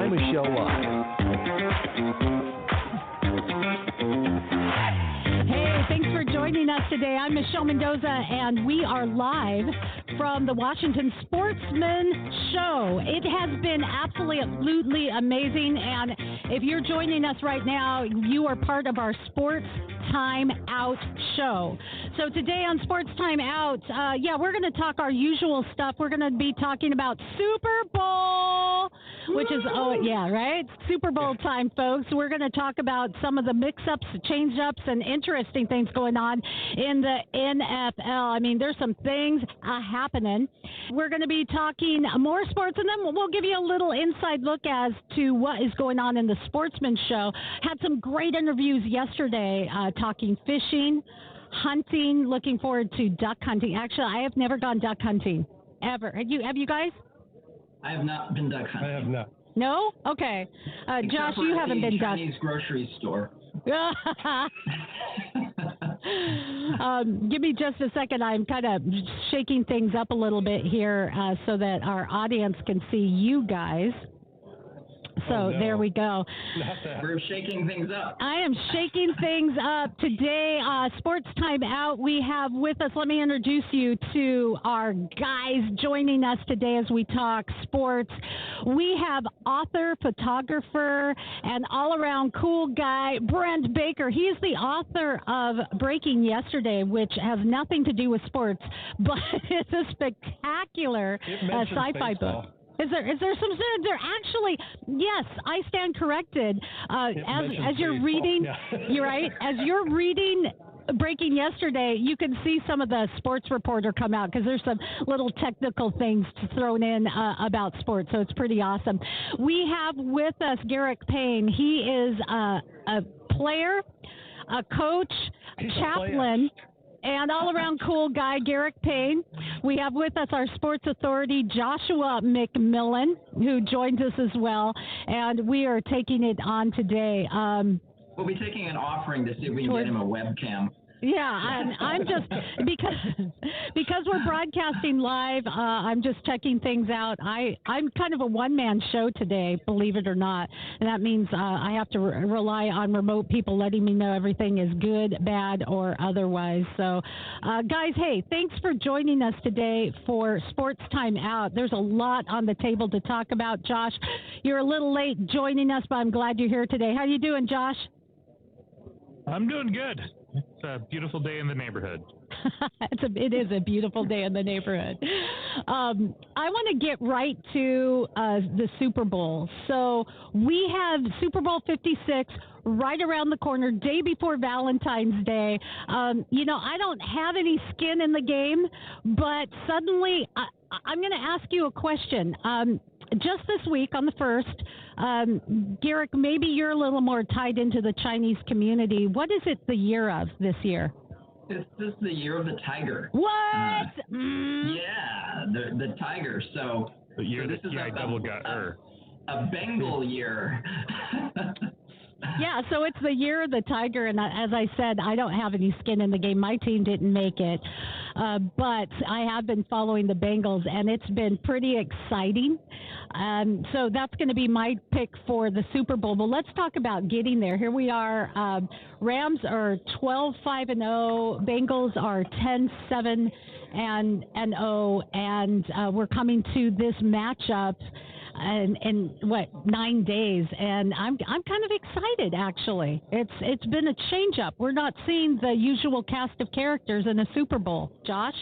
MyMichelleLive. Hey, thanks for joining us today. I'm Michelle Mendoza, and we are live from the Washington Sportsman Show. It has been absolutely amazing, and if you're joining us right now, you are part of our Sports Time Out show. So today on Sports Time Out, we're going to talk our usual stuff. We're going to be talking about Super Bowl, which is, Super Bowl time, folks. We're going to talk about some of the mix-ups, change-ups, and interesting things going on in the NFL. I mean, there's some things happening. We're going to be talking more sports, and then we'll give you a little inside look as to what is going on in the Sportsman Show. Had some great interviews yesterday talking fishing, hunting, looking forward to duck hunting. Actually, I have never gone duck hunting, ever. Have you guys? I have not been duck hunting. I have not. No? Okay. Josh, you haven't been duck. Chinese grocery store. Give me just a second. I'm kind of shaking things up a little bit here so that our audience can see you guys. So there we go. We're shaking things up. I am shaking things up today. Sports Time Out. We have with us, let me introduce you to our guys joining us today as we talk sports. We have author, photographer, and all-around cool guy, Brent Baker. He is the author of Breaking Yesterday, which has nothing to do with sports, but it's a spectacular sci-fi book. Is there actually, yes, I stand corrected. As you're reading, you're right, as you're reading Breaking Yesterday, you can see some of the sports reporter come out because there's some little technical things thrown in about sports, so it's pretty awesome. We have with us Garrick Pang. He is a player, a coach, chaplain, and all-around cool guy, Garrick Pang. We have with us our sports authority, Joshua McMillen, who joins us as well, and we are taking it on today. We'll be taking an offering to see if we can get him a webcam. Yeah, I'm just because we're broadcasting live. I'm just checking things out. I'm kind of a one-man show today, believe it or not, and that means I have to rely on remote people letting me know everything is good, bad, or otherwise. So, guys, hey, thanks for joining us today for Sports Time Out. There's a lot on the table to talk about. Josh, you're a little late joining us, but I'm glad you're here today. How you doing, Josh? I'm doing good. It's a beautiful day in the neighborhood. It is a beautiful day in the neighborhood. I want to get right to the Super Bowl. So we have Super Bowl 56 right around the corner, day before Valentine's Day. I don't have any skin in the game, but suddenly I'm going to ask you a question. Just this week on the 1st, Garrick, maybe you're a little more tied into the Chinese community. What is it the year of this year? This is the year of the tiger. What? Yeah, the tiger. So the year this the is double got her. A Bengal year. Yeah, so it's the year of the tiger, and as I said, I don't have any skin in the game. My team didn't make it, but I have been following the Bengals, and it's been pretty exciting. So that's going to be my pick for the Super Bowl. But let's talk about getting there. Here we are. Rams are 12-5-0. Bengals are 10-7-0, and we're coming to this matchup in 9 days, and I'm kind of excited, actually. It's been a change up. We're not seeing the usual cast of characters in a Super Bowl. Josh?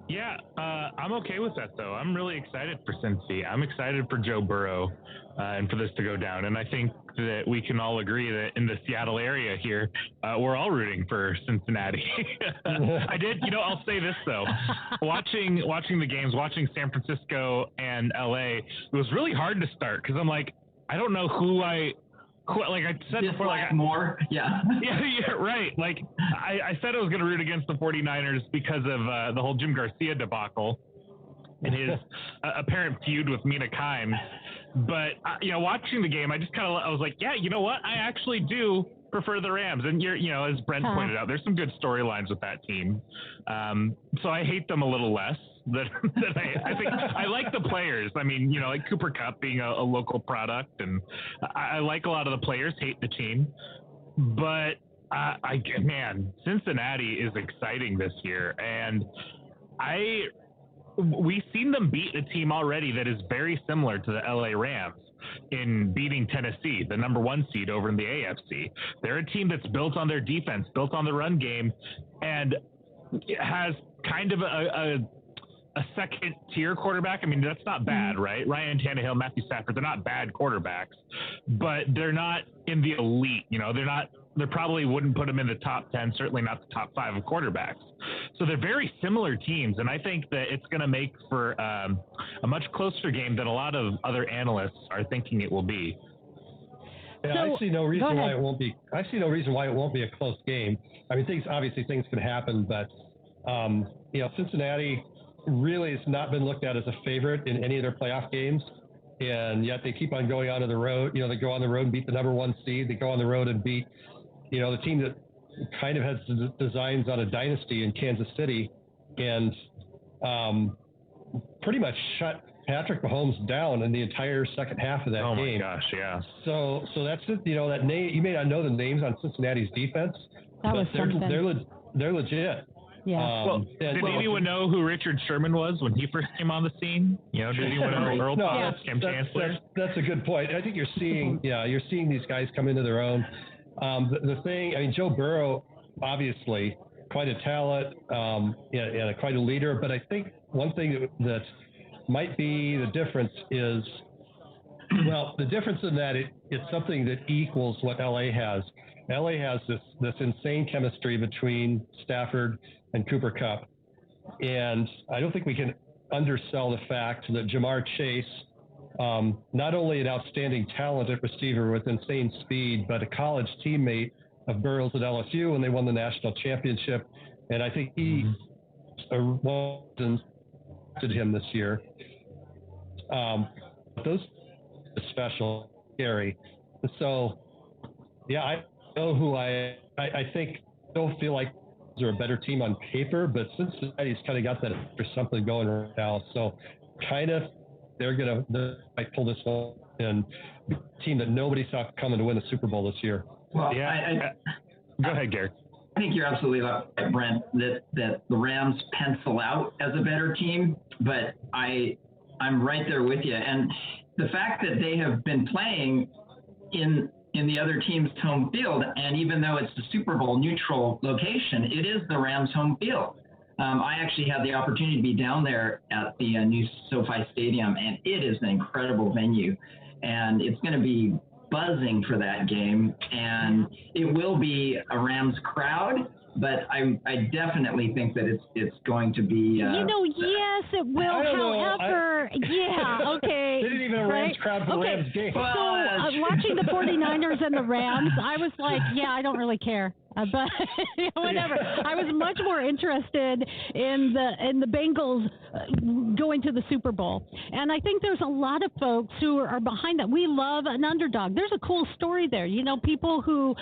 Yeah, I'm okay with that, though. I'm really excited for Cincy. I'm excited for Joe Burrow and for this to go down. And I think that we can all agree that in the Seattle area here, we're all rooting for Cincinnati. I'll say this, though. Watching the games, watching San Francisco and L.A., it was really hard to start because I'm like, I don't know who I said before, more. Yeah, right. Like I said I was going to root against the 49ers because of the whole Jim Garcia debacle and his apparent feud with Mina Kimes. But, watching the game, I was like, yeah, you know what? I actually do prefer the Rams. And as Brent pointed out, there's some good storylines with that team. So I hate them a little less that I think I like the players. I mean, like Cooper Kupp being a local product, and I like a lot of the players. Hate the team, but man, Cincinnati is exciting this year, and we've seen them beat a team already that is very similar to the LA Rams in beating Tennessee, the number 1 seed over in the AFC. They're a team that's built on their defense, built on the run game, and has kind of a second tier quarterback. I mean, that's not bad, right? Ryan Tannehill, Matthew Stafford, they're not bad quarterbacks, but they're not in the elite. They probably wouldn't put them in the top 10, certainly not the top 5 of quarterbacks. So they're very similar teams, and I think that it's going to make for a much closer game than a lot of other analysts are thinking it will be. Yeah, I see no reason why it won't be. I see no reason why it won't be a close game. I mean, things can happen, but Cincinnati really has not been looked at as a favorite in any of their playoff games, and yet they keep on going on the road. They go on the road and beat the number 1 seed. They go on the road and beat the team that kind of has designs on a dynasty in Kansas City, and pretty much shut Patrick Mahomes down in the entire second half of that game. Oh my gosh, yeah. So that's it. That name, you may not know the names on Cincinnati's defense, but they're legit. Yeah. Did anyone know who Richard Sherman was when he first came on the scene? Did anyone know Earl Thomas, Kim Chancellor? That's a good point. I think you're seeing these guys come into their own. The thing, I mean, Joe Burrow, obviously quite a talent and quite a leader, but I think one thing that might be the difference is, the difference in that it's something that equals what LA has. LA has this insane chemistry between Stafford and Cooper Kupp, and I don't think we can undersell the fact that Jamar Chase, not only an outstanding talent at receiver with insane speed, but a college teammate of Burrow's at LSU when they won the national championship, and I think he did him this year. Those are special, Gary. So, yeah, I know who I think don't feel like they're a better team on paper, but Cincinnati's kind of got that for something going right now. So, kind of, they might pull this one and team that nobody saw coming to win the Super Bowl this year. Well, yeah. Go ahead, Garrick. I think you're absolutely right, Brent, that the Rams pencil out as a better team, but I'm right there with you. And the fact that they have been playing in the other team's home field, and even though it's the Super Bowl neutral location, it is the Rams' home field. I actually had the opportunity to be down there at the new SoFi Stadium, and it is an incredible venue, and it's going to be buzzing for that game, and it will be a Rams crowd, but I definitely think that it's going to be. Yes, it will. However, okay. They didn't even have a Rams crowd for the Rams game. So watching the 49ers and the Rams, I was like, I don't really care. But whatever. I was much more interested in the Bengals going to the Super Bowl, and I think there's a lot of folks who are behind that. We love an underdog. There's a cool story there. People who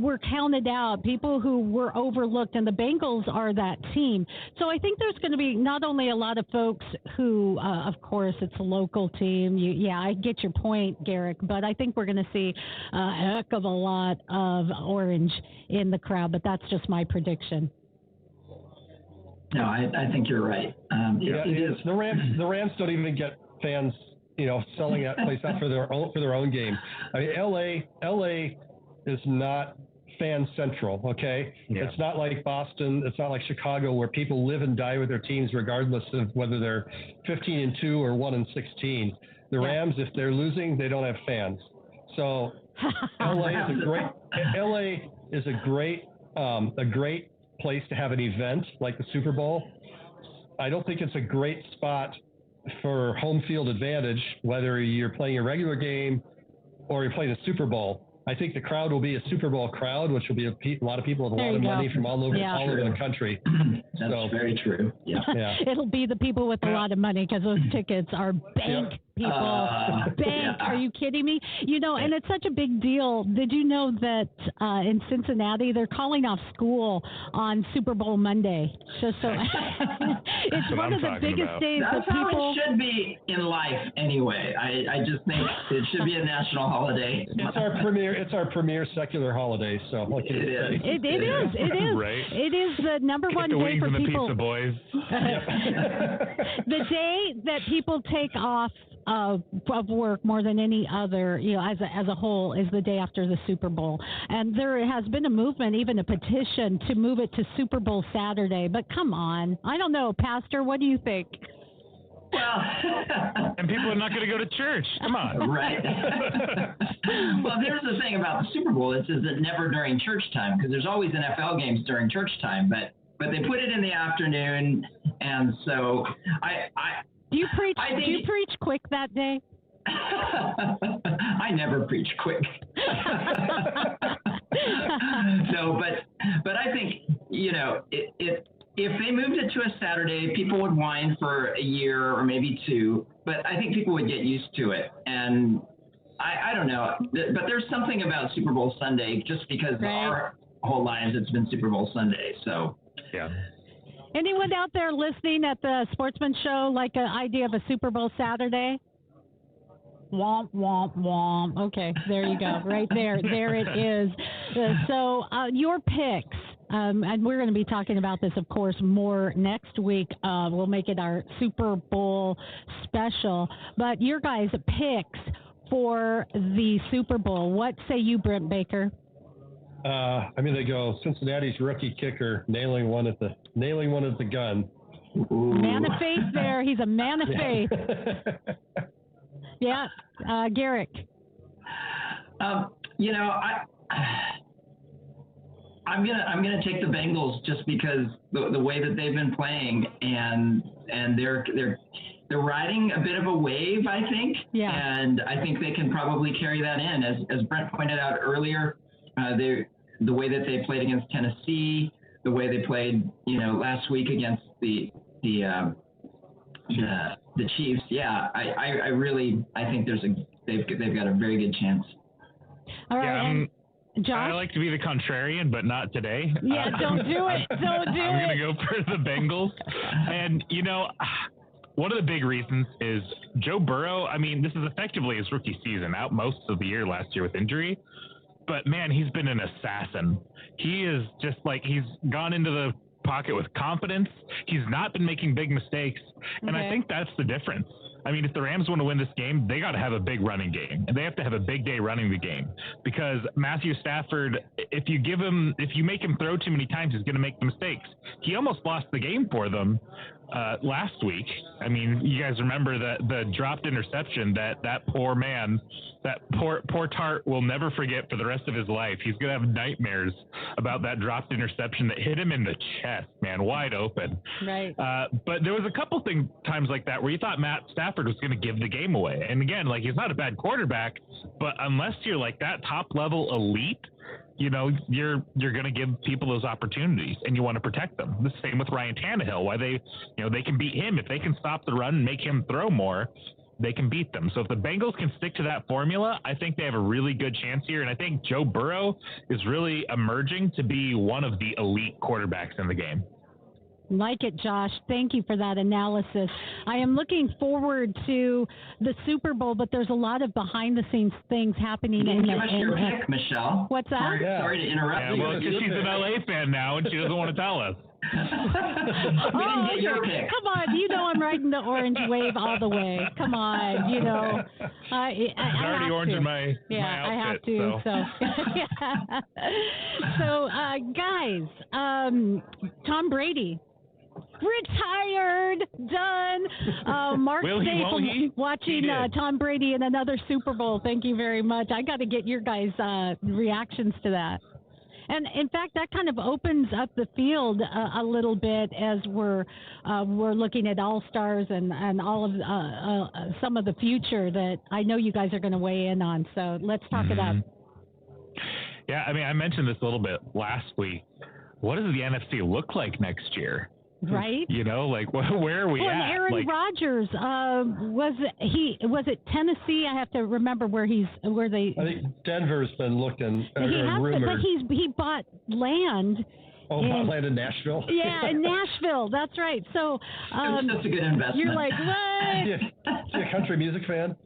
were counted out, people who were overlooked, and the Bengals are that team. So I think there's going to be not only a lot of folks who, of course, it's a local team. I get your point, Garrick, but I think we're going to see a heck of a lot of orange in the crowd, but that's just my prediction. No, I think you're right. It is. The Rams don't even get fans, selling that place out for their own game. I mean, LA is not fan central. Okay, It's not like Boston. It's not like Chicago, where people live and die with their teams regardless of whether they're 15-2 or 1-16. The Rams, if they're losing, they don't have fans. So LA is a great place to have an event like the Super Bowl. I don't think it's a great spot for home field advantage, whether you're playing a regular game or you're playing a Super Bowl. I think the crowd will be a Super Bowl crowd, which will be a lot of people with a lot of money from all over the country. That's very true. Yeah. It'll be the people with a lot of money because those tickets are bank people. Bank, Yeah. are you kidding me? And it's such a big deal. Did you know that in Cincinnati, they're calling off school on Super Bowl Monday? So it's one of the biggest days That's that people... how it should be in life anyway. I just think it should be a national holiday. It's our premier secular holiday, so what can you say? It is. Right. It is the number Get one the day wings for and people. The pizza boys. The day that people take off of work more than any other, as a whole, is the day after the Super Bowl. And there has been a movement, even a petition, to move it to Super Bowl Saturday. But come on, I don't know, Pastor, what do you think? Well, and people are not going to go to church. Come on. Right. Well, there's the thing about the Super Bowl. It says that never during church time, because there's always NFL games during church time, but they put it in the afternoon, and so Do you preach quick that day? I never preach quick. No, but I think if they moved it to a Saturday, people would whine for a year or maybe two, but I think people would get used to it. And I don't know, but there's something about Super Bowl Sunday just because our whole lives it's been Super Bowl Sunday. So yeah. Anyone out there listening at the Sportsman Show like an idea of a Super Bowl Saturday? Womp, womp, womp. Okay, there you go. Right there. There it is. So your picks, and we're going to be talking about this, of course, more next week. We'll make it our Super Bowl special. But your guys' picks for the Super Bowl, what say you, Brent Baker? They go Cincinnati's rookie kicker nailing one at the gun. Ooh. Man of faith there. He's a man of faith. Yeah, Garrick. I'm gonna take the Bengals just because the way that they've been playing and they're riding a bit of a wave, I think. Yeah. And I think they can probably carry that in. As Brent pointed out earlier, the way that they played against Tennessee, the way they played, last week against the Chiefs. Yeah, I think they've got a very good chance. All right. Yeah, Josh? I like to be the contrarian, but not today. Yeah, don't do it. Don't do I'm going to go for the Bengals. And, one of the big reasons is Joe Burrow. I mean, this is effectively his rookie season, out most of the year last year with injury. But, man, he's been an assassin. He is just he's gone into the pocket with confidence. He's not been making big mistakes. And I think that's the difference. I mean, if the Rams want to win this game, they got to have a big running game, and they have to have a big day running the game because Matthew Stafford, if you make him throw too many times, he's going to make the mistakes. He almost lost the game for them last week. I mean, you guys remember the dropped interception that poor man, that poor Tart will never forget for the rest of his life. He's going to have nightmares about that dropped interception that hit him in the chest, man, wide open. Right. But there was a couple times like that where you thought Matt Stafford was going to give the game away. And again, he's not a bad quarterback, but unless you're that top level elite, you're going to give people those opportunities and you want to protect them. The same with Ryan Tannehill, why they can beat him. If they can stop the run and make him throw more, they can beat them. So if the Bengals can stick to that formula, I think they have a really good chance here. And I think Joe Burrow is really emerging to be one of the elite quarterbacks in the game. Like it, Josh. Thank you for that analysis. I am looking forward to the Super Bowl, but there's a lot of behind-the-scenes things happening. Give us your pick, Michelle. What's that? Sorry to interrupt you. Well, because she's an LA fan now, and she doesn't want to tell us. We didn't get your pick. Come on, I'm riding the orange wave all the way. Come on, I already orange in my outfit. I have to. So guys, Tom Brady. Retired, done. Mark Staples watching Tom Brady in another Super Bowl. Thank you very much. I got to get your guys' reactions to that. And in fact, that kind of opens up the field a little bit as we're looking at All-Stars and all of some of the future that I know you guys are going to weigh in on. So let's talk it up. Yeah, I mean, I mentioned this a little bit last week. What does the NFC look like next year? Right. You know, like where are we well, at? And Aaron Rodgers, was it Tennessee? I have to remember where they. I think Denver's been looking. But he bought land. Bought land in Nashville. Yeah, in Nashville. That's right. So that's a good investment. You're like, what? Is he a country music fan?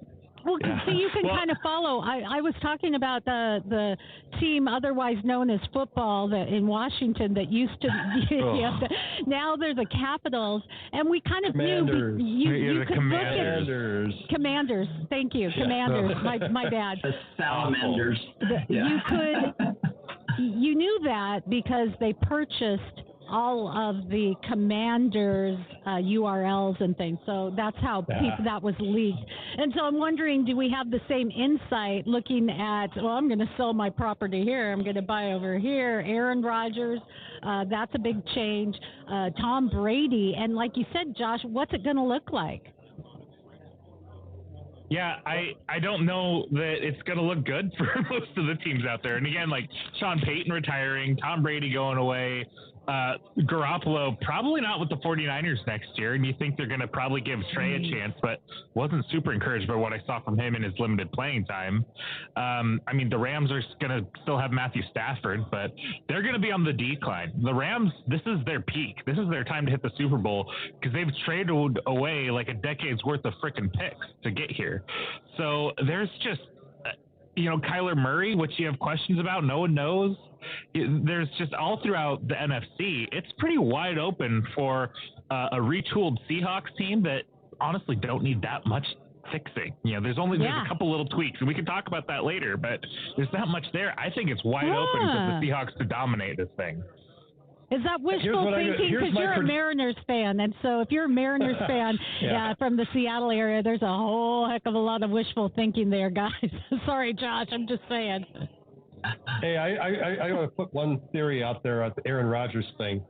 Well, so you can kind of follow. I was talking about the team otherwise known as football in Washington that used to. Now they're the Capitals, and we kind of Commanders. knew you could Commanders. look at Commanders. Thank you, Commanders. My bad. The salamanders. You knew that because they purchased all of the Commanders' URLs and things. So that's how that was leaked. And so I'm wondering, do we have the same insight looking at, I'm going to sell my property here, I'm going to buy over here, Aaron Rodgers, that's a big change, Tom Brady, and like you said, Josh, what's it going to look like? Yeah, I don't know that it's going to look good for most of the teams out there. And again, like Sean Payton retiring, Tom Brady going away, Garoppolo probably not with the 49ers next year, and you think they're going to probably give Trey a chance, but wasn't super encouraged by what I saw from him in his limited playing time. I mean, the Rams are going to still have Matthew Stafford, but they're going to be on the decline. The Rams, this is their peak. This is their time to hit the Super Bowl because they've traded away like a decade's worth of freaking picks to get here. So there's just, Kyler Murray, which you have questions about, no one knows. There's just all throughout the NFC, it's pretty wide open for a retooled Seahawks team that honestly don't need that much fixing. There's a couple little tweaks, and we can talk about that later, but there's not much there. I think it's wide open for the Seahawks to dominate this thing. Is that wishful thinking? Because you're a Mariners fan, and so if you're a Mariners fan from the Seattle area, there's a whole heck of a lot of wishful thinking there, guys. Sorry, Josh, I'm just saying. Hey, I want to put one theory out there at the Aaron Rodgers thing,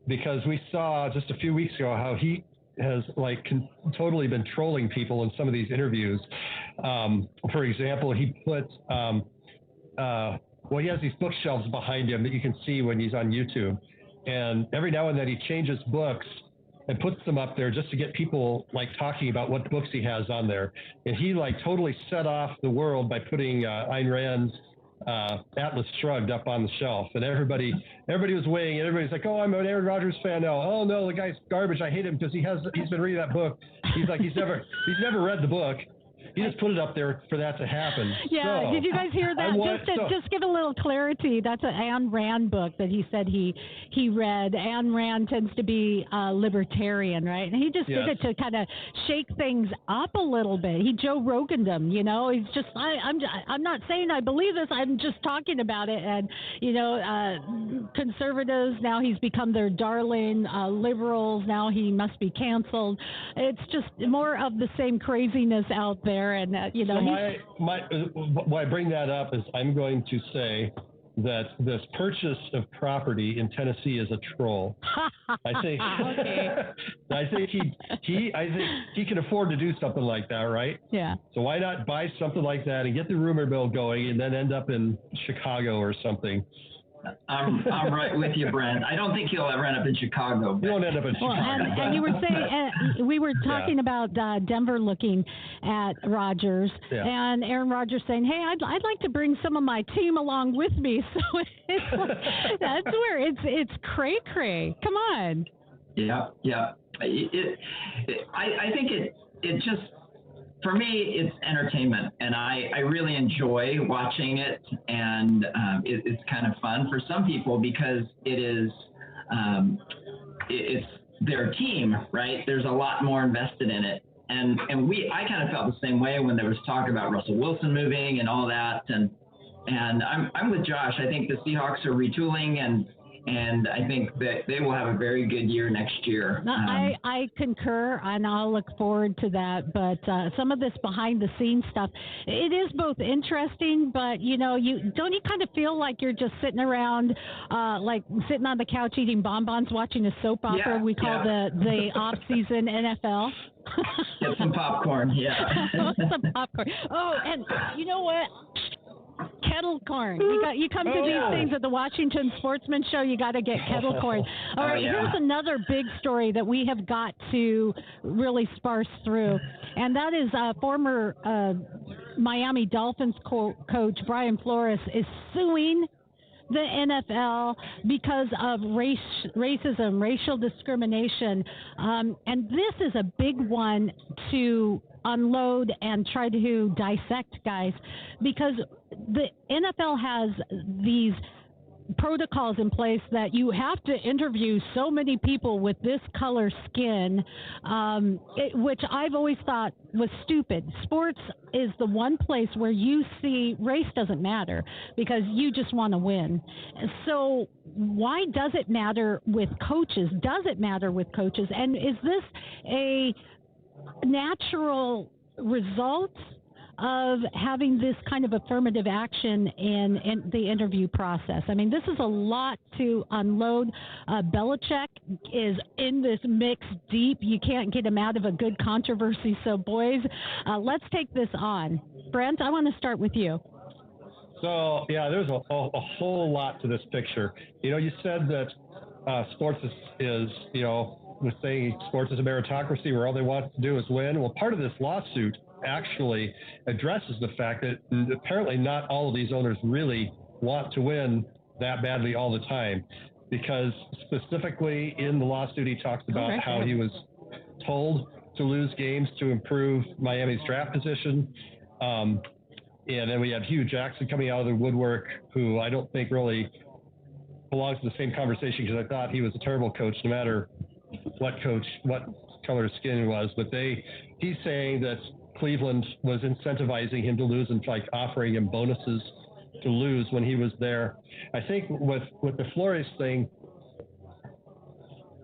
because we saw just a few weeks ago how he has totally been trolling people in some of these interviews. For example, he put he has these bookshelves behind him that you can see when he's on YouTube, and every now and then he changes books and puts them up there just to get people talking about what books he has on there. And he totally set off the world by putting Ayn Rand's Atlas Shrugged up on the shelf, and everybody was weighing, and everybody's like, "Oh, I'm an Aaron Rodgers fan now. Oh no, the guy's garbage. I hate him because he's been reading that book. He's never read the book. He just put it up there for that to happen." Yeah, so, did you guys hear that? Just give a little clarity. That's an Ayn Rand book that he said he read. Ayn Rand tends to be libertarian, right? And he just did it to kind of shake things up a little bit. He Joe Rogan'd them, He's just, I'm not saying I believe this. I'm just talking about it. And conservatives, now he's become their darling. Liberals, now he must be canceled. It's just more of the same craziness out there. And why I bring that up is I'm going to say that this purchase of property in Tennessee is a troll. I think he can afford to do something like that, right? Yeah. So why not buy something like that and get the rumor mill going, and then end up in Chicago or something? I'm right with you, Brent. I don't think he'll ever end up in Chicago. He won't end up in Chicago. And you were saying, we were talking about Denver looking at Rodgers, and Aaron Rodgers saying, "Hey, I'd like to bring some of my team along with me." So that's where it's cray cray. Come on. Yeah. I think it just, for me, it's entertainment, and I really enjoy watching it, and it's kind of fun for some people because it's their team, right? There's a lot more invested in it, and I kind of felt the same way when there was talk about Russell Wilson moving and all that, and I'm with Josh. I think the Seahawks are retooling, and I think that they will have a very good year next year. I concur, and I'll look forward to that. But some of this behind-the-scenes stuff, it is both interesting, but, you kind of feel like you're just sitting around, sitting on the couch eating bonbons, watching a soap opera we call the off-season NFL. Get some popcorn, some popcorn. Oh, and you know what? kettle corn. You come to these things at the Washington Sportsman Show, you got to get kettle corn. All right, here's another big story that we have got to really sparse through, and that is former Miami Dolphins coach Brian Flores is suing the NFL because of racism, racial discrimination, and this is a big one to unload and try to dissect, guys, because the NFL has these protocols in place that you have to interview so many people with this color skin, which I've always thought was stupid. Sports is the one place where you see race doesn't matter because you just want to win. So why does it matter with coaches? Does it matter with coaches? And is this a natural result of having this kind of affirmative action in the interview process? I mean, this is a lot to unload. Belichick is in this mix deep. You can't get him out of a good controversy. So, boys, let's take this on. Brent, I want to start with you. So, yeah, there's a whole lot to this picture. You know, you said that sports is with saying sports is a meritocracy where all they want to do is win. Well, part of this lawsuit actually addresses the fact that apparently not all of these owners really want to win that badly all the time, because specifically in the lawsuit he talks about how he was told to lose games to improve Miami's draft position. And then we have Hugh Jackson coming out of the woodwork, who I don't think really belongs to the same conversation, because I thought he was a terrible coach no matter what color skin he was. But he's saying that Cleveland was incentivizing him to lose and like offering him bonuses to lose when he was there. I think with the Flores thing,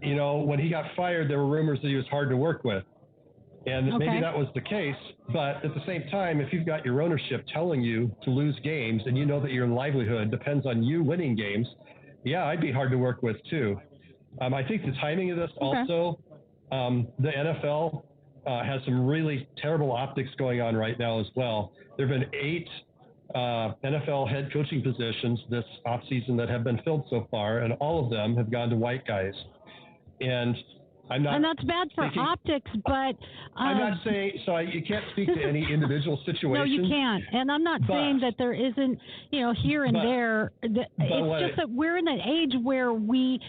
you know, when he got fired, there were rumors that he was hard to work with. And maybe that was the case. But at the same time, if you've got your ownership telling you to lose games and you know that your livelihood depends on you winning games, yeah, I'd be hard to work with too. I think the timing of this also, the NFL has some really terrible optics going on right now as well. There have been 8 NFL head coaching positions this offseason that have been filled so far, and all of them have gone to white guys. And I'm not. And that's bad for optics, but I'm not saying so. You can't speak to any individual situation. No, you can't. And I'm not saying that there isn't, here and there. It's just that we're in an age where we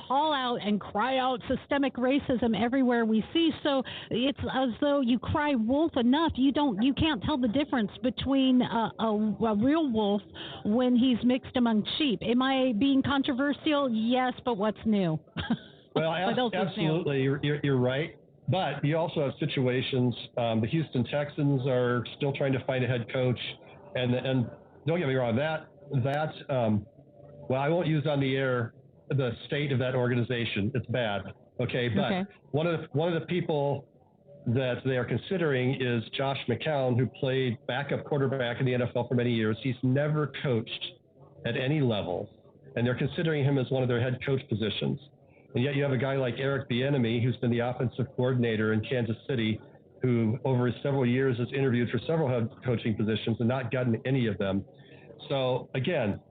call out and cry out systemic racism everywhere we see. So it's as though you cry wolf enough, you can't tell the difference between a real wolf when he's mixed among sheep. Am I being controversial? Yes, but what's new? Well, absolutely, you're right. But you also have situations. The Houston Texans are still trying to find a head coach, and don't get me wrong, well, I won't use on the air the state of that organization. It's bad. Okay, but one of the people that they are considering is Josh McMillen, who played backup quarterback in the NFL for many years. He's never coached at any level, and they're considering him as one of their head coach positions. And yet you have a guy like Eric Bieniemy, who's been the offensive coordinator in Kansas City, who over several years has interviewed for several head coaching positions and not gotten any of them. So, again,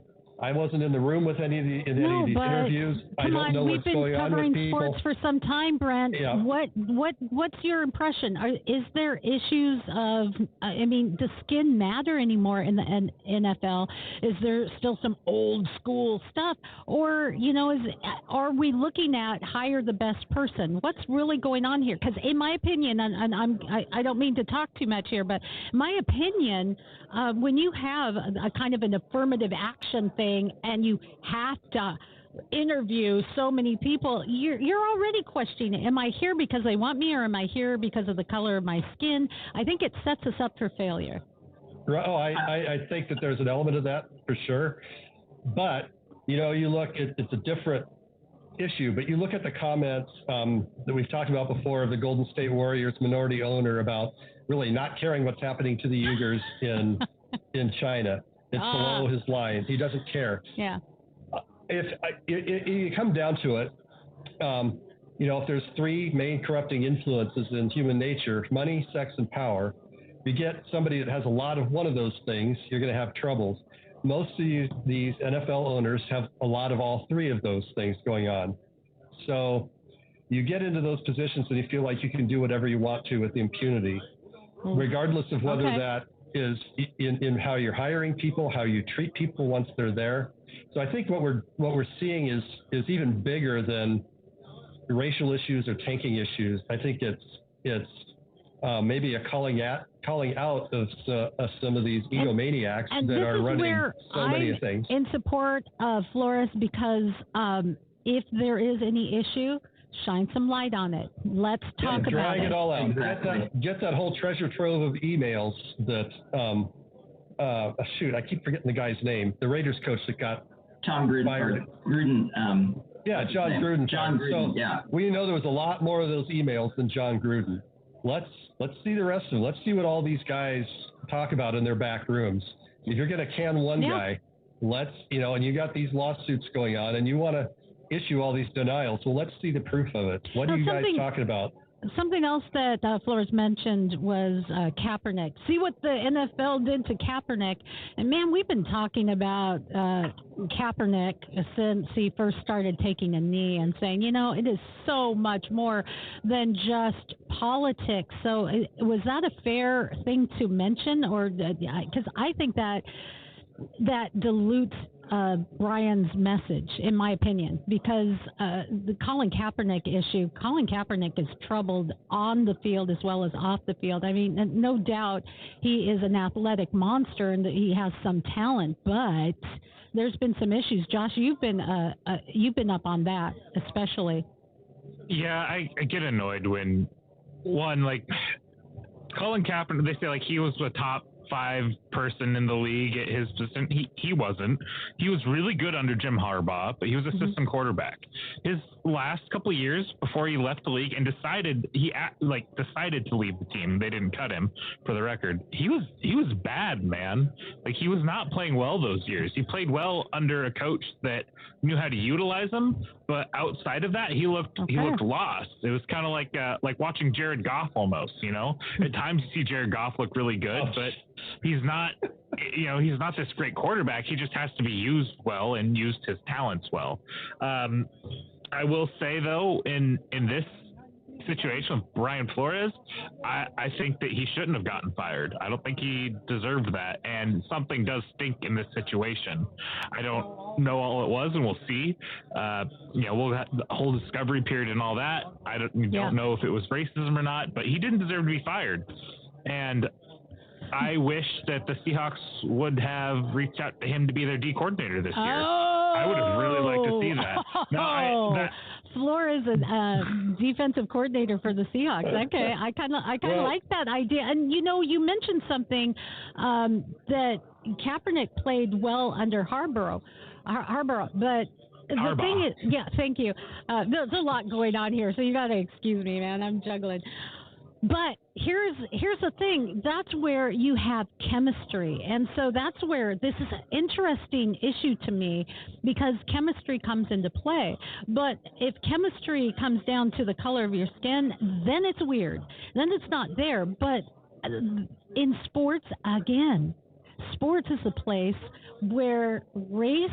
I wasn't in the room with any of these interviews. I don't know what's going on with people. We've been covering sports for some time, Brent. Yeah. What's your impression? Is there issues of? Does skin matter anymore in the NFL? Is there still some old school stuff, or are we looking at hire the best person? What's really going on here? Because in my opinion, and I don't mean to talk too much here, but my opinion, when you have a kind of an affirmative action thing, and you have to interview so many people, you're already questioning, am I here because they want me, or am I here because of the color of my skin? I think it sets us up for failure. Oh, I think that there's an element of that for sure. But, you look, it's a different issue, but you look at the comments that we've talked about before of the Golden State Warriors minority owner about really not caring what's happening to the Uyghurs in China. It's below his line. He doesn't care. Yeah. If you come down to it, if there's 3 main corrupting influences in human nature, money, sex, and power, you get somebody that has a lot of one of those things, you're going to have troubles. most of these NFL owners have a lot of all three of those things going on. So you get into those positions and you feel like you can do whatever you want to with impunity, regardless of whether that is in how you're hiring people, how you treat people once they're there. So I think what we're seeing is even bigger than racial issues or tanking issues. I think it's maybe a calling out of some of these egomaniacs that are running so many things. In support of Flores, because if there is any issue, shine some light on it. Let's talk about it. Drag it all out. Exactly. Get that whole treasure trove of emails that, I keep forgetting the guy's name. The Raiders coach that got Tom Gruden. fired. John Gruden. John Gruden, so we know there was a lot more of those emails than John Gruden. Let's see the rest of them. Let's see what all these guys talk about in their back rooms. If you're going to can one guy, and you got these lawsuits going on and you want to issue all these denials. Well, let's see the proof of it. What are you guys talking about? Something else that Flores mentioned was Kaepernick. See what the NFL did to Kaepernick. And, man, we've been talking about Kaepernick since he first started taking a knee and saying, it is so much more than just politics. So was that a fair thing to mention? Or because I think that dilutes Brian's message, in my opinion, because the Colin Kaepernick is troubled on the field as well as off the field. I mean, no doubt he is an athletic monster and that he has some talent, but there's been some issues. Josh, you've been up on that, especially. Yeah, I get annoyed when Colin Kaepernick, they say he was the top 5 person in the league at his position. He wasn't. He was really good under Jim Harbaugh, but he was assistant quarterback. His last couple of years before he left the league and decided to leave the team. They didn't cut him, for the record. He was bad, man. He was not playing well those years. He played well under a coach that knew how to utilize him, but outside of that, he looked lost. It was kind of like watching Jared Goff almost. At times you see Jared Goff look really good, but he's not this great quarterback. He just has to be used well and used his talents well. I will say though, in this situation with Brian Flores, I think that he shouldn't have gotten fired. I don't think he deserved that, and something does stink in this situation. I don't know all it was, and we'll see. We'll have the whole discovery period and all that. I don't know if it was racism or not, but he didn't deserve to be fired. And I wish that the Seahawks would have reached out to him to be their D coordinator this year. I would have really liked to see that. Flores is defensive coordinator for the Seahawks. Okay, I kind of like that idea. And you mentioned something that Kaepernick played well under Harbaugh, but the thing is, thank you. There's a lot going on here, so you got to excuse me, man. I'm juggling. But here's the thing. That's where you have chemistry. And so that's where this is an interesting issue to me, because chemistry comes into play. But if chemistry comes down to the color of your skin, then it's weird. Then it's not there. But in sports, again, sports is a place where race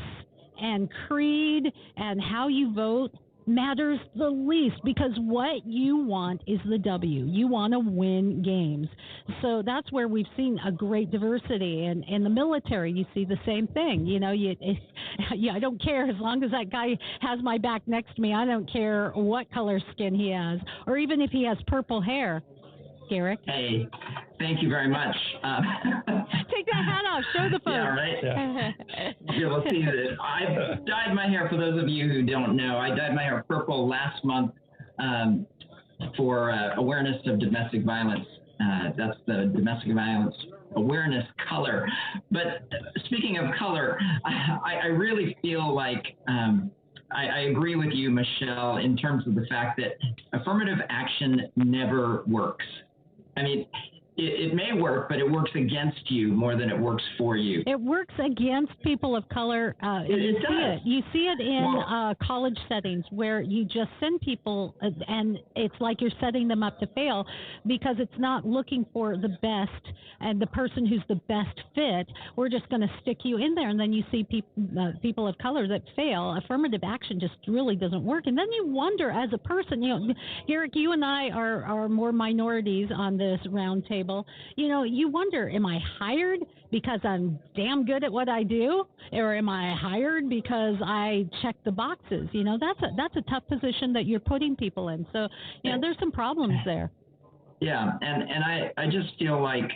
and creed and how you vote matters the least, because what you want is the W. You want to win games. So that's where we've seen a great diversity. And in the military, you see the same thing. I don't care, as long as that guy has my back next to me. I don't care what color skin he has, or even if he has purple hair. Garrick? Hey, thank you very much. Take that hat off. Show the folks. Yeah, right? Yeah. We'll see that. I dyed my hair, for those of you who don't know, I dyed my hair purple last month for awareness of domestic violence. That's the domestic violence awareness color. But speaking of color, I really feel like I agree with you, Michelle, in terms of the fact that affirmative action never works. I mean, it may work, but it works against you more than it works for you. It works against people of color. It does. You see it in college settings where you just send people, and it's like you're setting them up to fail because it's not looking for the best and the person who's the best fit. We're just going to stick you in there, and then you see people of color that fail. Affirmative action just really doesn't work, and then you wonder as a person. Garrick, you and I are more minorities on this round table. You wonder, am I hired because I'm damn good at what I do, or am I hired because I check the boxes? That's a tough position that you're putting people in. So, there's some problems there. Yeah, and I just feel like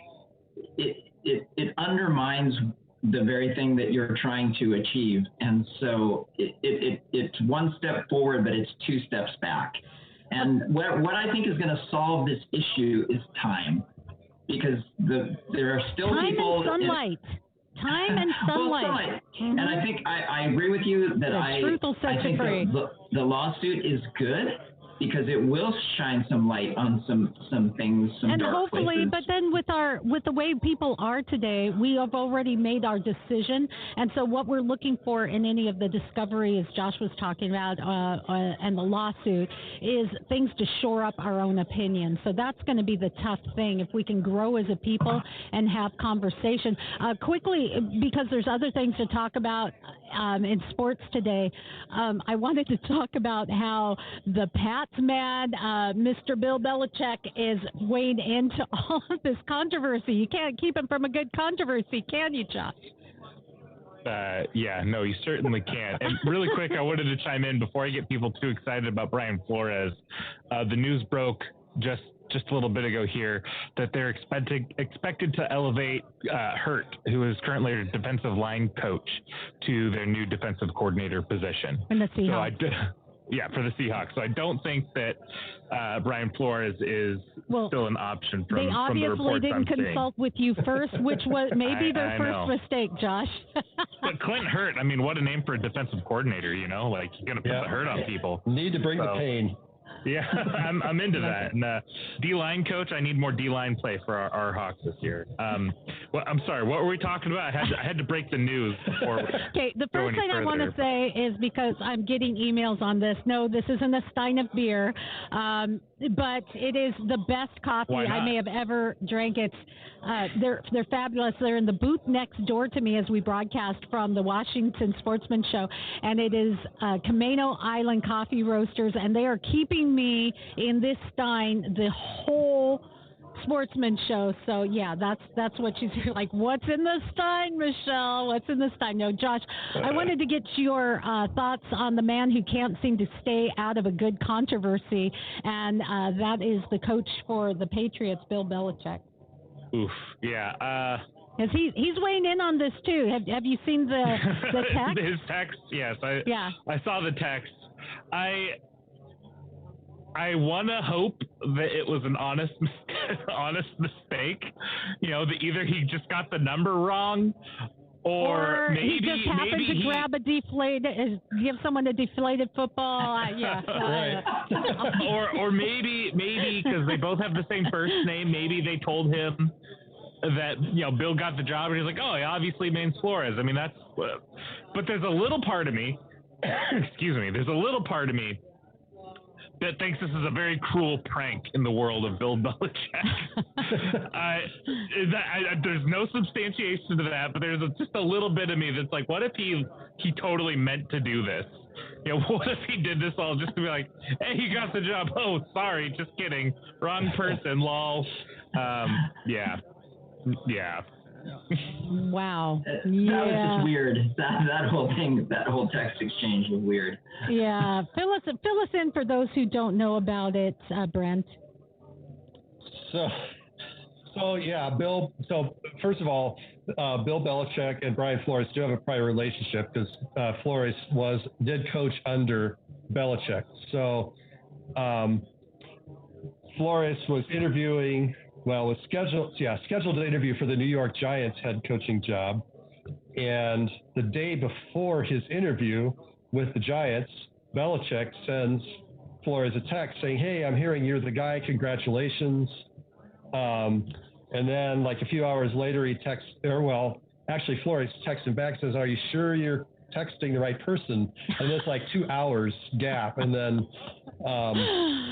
it undermines the very thing that you're trying to achieve, and so it's one step forward, but it's two steps back. And what I think is going to solve this issue is time. Because there are still people. Time and sunlight. Mm-hmm. And I think I agree with you that I think the lawsuit is good because it will shine some light on some things, some and dark hopefully, places. But then with the way people are today, we have already made our decision. And so what we're looking for in any of the discovery, as Josh was talking about, and the lawsuit, is things to shore up our own opinion. So that's going to be the tough thing if we can grow as a people and have conversation. Quickly, because there's other things to talk about in sports today, I wanted to talk about how the Pats mad. Mr. Bill Belichick is weighing into all of this controversy. You can't keep him from a good controversy, can you, Josh? Yeah, no, you certainly can't. And really quick, I wanted to chime in before I get people too excited about Brian Flores. The news broke just a little bit ago here that they're expected to elevate Hurt, who is currently a defensive line coach, to their new defensive coordinator position. And the Seahawks. For the Seahawks. So I don't think that Brian Flores is still an option from the reports I'm seeing. They obviously didn't consult with you first, which was maybe their first mistake, Josh. But Clint Hurt, I mean, what a name for a defensive coordinator, you're going to put the hurt on people. Need to bring the pain. Yeah, I'm into that. And D-line coach, I need more D-line play for our Hawks this year. Well, I'm sorry, what were we talking about? I had to break the news before we Okay, the first thing I want to say is, because I'm getting emails on this, no, this isn't a stein of beer, but it is the best coffee I may have ever drank. It's they're fabulous. They're in the booth next door to me as we broadcast from the Washington Sportsman Show, and it is Camano Island Coffee Roasters, and they are keeping me in this stein the whole Sportsman Show. So yeah, that's what she's like. What's in the stein, Michelle? What's in the stein? No, Josh, I wanted to get your thoughts on the man who can't seem to stay out of a good controversy, and that is the coach for the Patriots, Bill Belichick. Oof, yeah. He's weighing in on this too. Have you seen the text? His text, yes. I saw the text. I want to hope that it was an honest mistake. That either he just got the number wrong, or maybe he just happened to grab give someone a deflated football. Right. or maybe because they both have the same first name, maybe they told him that Bill got the job, and he's like, oh, he obviously means Flores. I mean, that's. But there's a little part of me. Excuse me. There's a little part of me that thinks this is a very cruel prank in the world of Bill Belichick. There's no substantiation to that, but there's just a little bit of me that's like, what if he totally meant to do this? What if he did this all just to be like, hey, you got the job. Oh, sorry, just kidding. Wrong person, lol. Yeah. Wow. That was just weird. That whole thing, that whole text exchange was weird. Yeah. Fill us in for those who don't know about it, Brent. So yeah, Bill. So first of all, Bill Belichick and Brian Flores do have a prior relationship because Flores did coach under Belichick. So Flores was was scheduled to interview for the New York Giants head coaching job. And the day before his interview with the Giants, Belichick sends Flores a text saying, hey, I'm hearing you're the guy. Congratulations. And then like a few hours later, he texts, actually Flores texts him back, says, "Are you sure you're texting the right person?" And it's like 2 hours gap. And then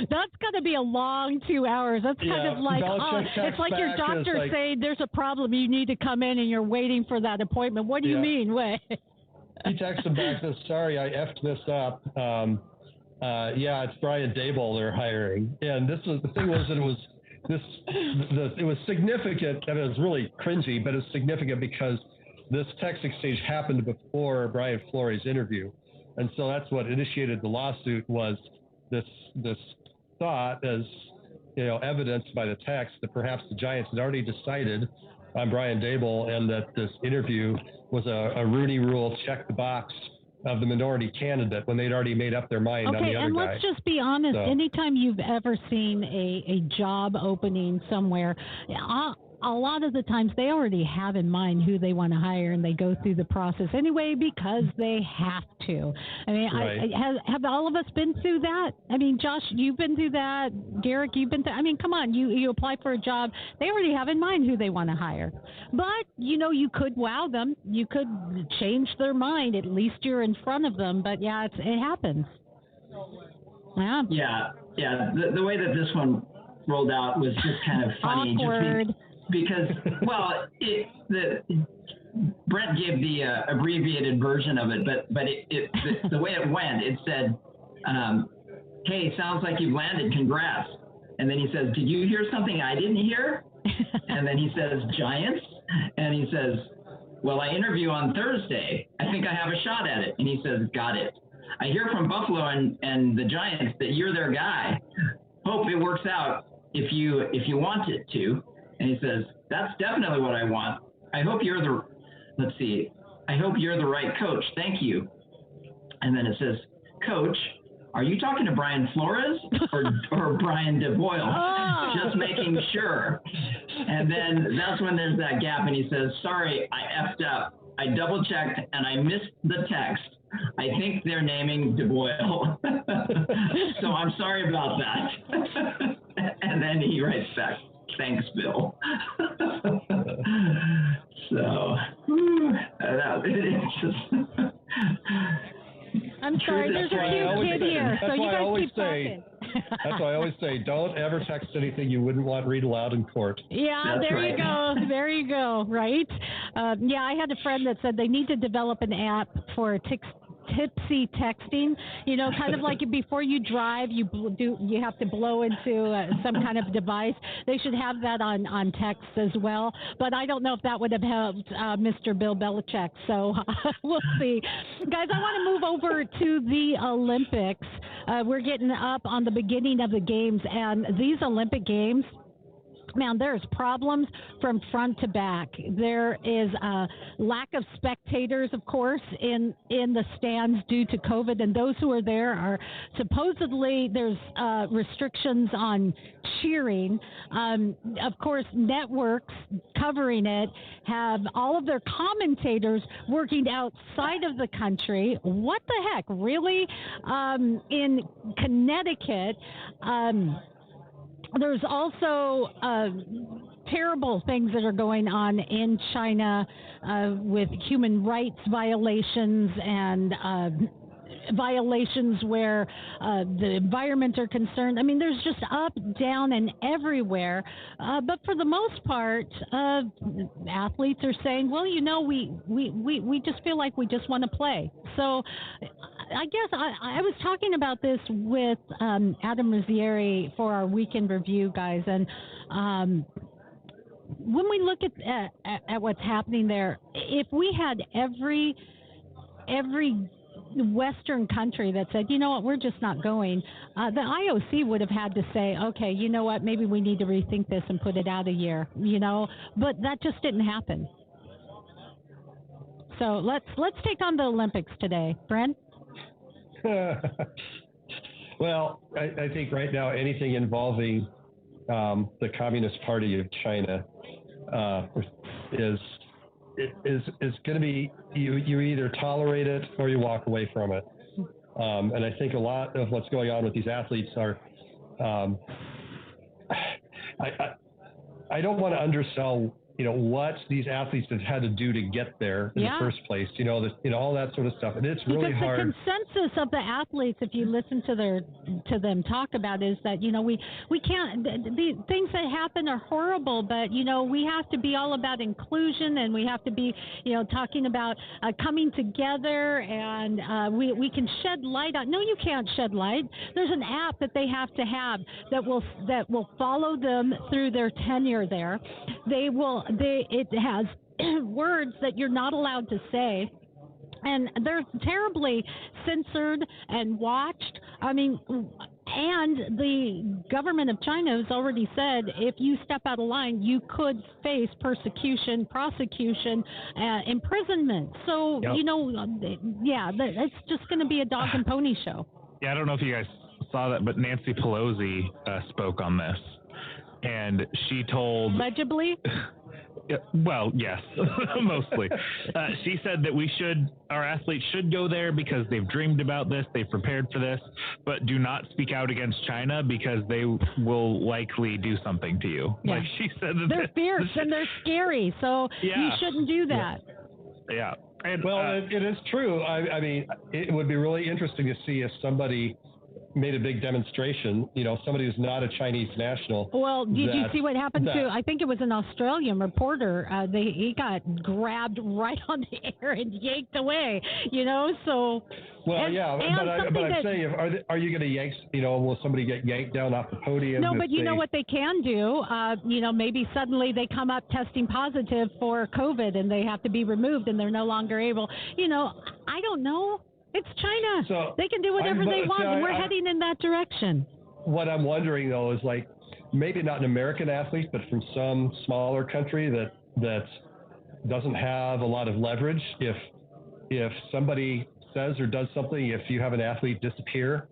that's got to be a long 2 hours. That's kind of like, it's like your doctor saying there's a problem, you need to come in, and you're waiting for that appointment. What do you mean? Wait. He texts him back and says, "Sorry, I effed this up. It's Brian Dable they're hiring." And the thing was that it was significant, and it was really cringy, but it's significant because this text exchange happened before Brian Flores' interview. And so that's what initiated the lawsuit, was this thought, as evidenced by the text, that perhaps the Giants had already decided on Brian Dable, and that this interview was a Rooney Rule check the box of the minority candidate when they'd already made up their mind on the other guy. Okay, and let's just be honest. So, anytime you've ever seen a job opening somewhere, a lot of the times they already have in mind who they want to hire, and they go through the process anyway because they have to. I mean, right. Have all of us been through that? I mean, Josh, you've been through that. Garrick, you've been through. I mean, come on, you apply for a job. They already have in mind who they want to hire. But, you could wow them. You could change their mind. At least you're in front of them. But, yeah, it happens. Yeah. Yeah. The way that this one rolled out was just kind of funny. Awkward. Because Brent gave the abbreviated version of it, but the way it went, it said, "Hey, sounds like you've landed. Congrats." And then he says, "Did you hear something I didn't hear?" And then he says, "Giants?" And he says, "Well, I interview on Thursday. I think I have a shot at it." And he says, "Got it. I hear from Buffalo and the Giants that you're their guy. Hope it works out if you want it to." And he says, "That's definitely what I want. I hope you're the right coach. Thank you." And then it says, "Coach, are you talking to Brian Flores or Brian DeBoyle?" Oh. Just making sure. And then that's when there's that gap, and he says, "Sorry, I effed up. I double checked and I missed the text. I think they're naming DeBoyle. So I'm sorry about that." And then he writes back, "Thanks, Bill." So, it's just. I'm sorry, there's a cute kid here, so you guys keep talking. That's why I always say, don't ever text anything you wouldn't want read aloud in court. Yeah, That's there right. you go. There you go, right? I had a friend that said they need to develop an app for tipsy texting, kind of like before you drive, you have to blow into some kind of device. They should have that on text as well. But I don't know if that would have helped Mr. Bill Belichick. So we'll see. Guys, I want to move over to the Olympics. We're getting up on the beginning of the games, and these Olympic Games, man, there's problems from front to back. There is a lack of spectators, of course, in the stands due to COVID, and those who are there are supposedly there's restrictions on cheering. Of course, networks covering it have all of their commentators working outside of the country. What the heck, really? In Connecticut, there's also terrible things that are going on in China with human rights violations and violations where the environment are concerned. I mean, there's just up, down, and everywhere. But for the most part, athletes are saying, well, we just feel like we just want to play. So I guess I was talking about this with Adam Rizzieri for our weekend review, guys, and when we look at what's happening there, if we had every Western country that said, you know what, we're just not going, the IOC would have had to say, okay, you know what, maybe we need to rethink this and put it out a year, but that just didn't happen. So let's take on the Olympics today. Brent? Well, I think right now anything involving the Communist Party of China is going to be, you either tolerate it or you walk away from it. And I think a lot of what's going on with these athletes are, I don't want to undersell, what these athletes have had to do to get there in the first place, all that sort of stuff. And it's really hard. The consensus of the athletes, if you listen to them talk about, is that, we can't, the things that happen are horrible, but, we have to be all about inclusion, and we have to be, talking about coming together, and we can shed light on. No, you can't shed light. There's an app that they have to have that will follow them through their tenure there. It has words that you're not allowed to say, and they're terribly censored and watched. I mean, and the government of China has already said if you step out of line, you could face persecution, prosecution, imprisonment. So, it's just going to be a dog and pony show. Yeah, I don't know if you guys saw that, but Nancy Pelosi spoke on this, and she told... Legibly? Well, yes, mostly. She said that our athletes should go there because they've dreamed about this, they've prepared for this, but do not speak out against China because they will likely do something to you. Yeah. Like she said, that they're fierce and they're scary, so you shouldn't do that. Yeah. And, it is true. I mean, it would be really interesting to see if somebody made a big demonstration, somebody who's not a Chinese national. Well, did you see what happened to, I think it was an Australian reporter, he got grabbed right on the air and yanked away, so. Well, but I'm saying, are you going to yank, will somebody get yanked down off the podium? No, but you know what they can do? Maybe suddenly they come up testing positive for COVID and they have to be removed and they're no longer able, I don't know. It's China. So they can do whatever they want, and we're heading in that direction. What I'm wondering, though, is maybe not an American athlete, but from some smaller country that doesn't have a lot of leverage. If somebody says or does something, if you have an athlete disappear,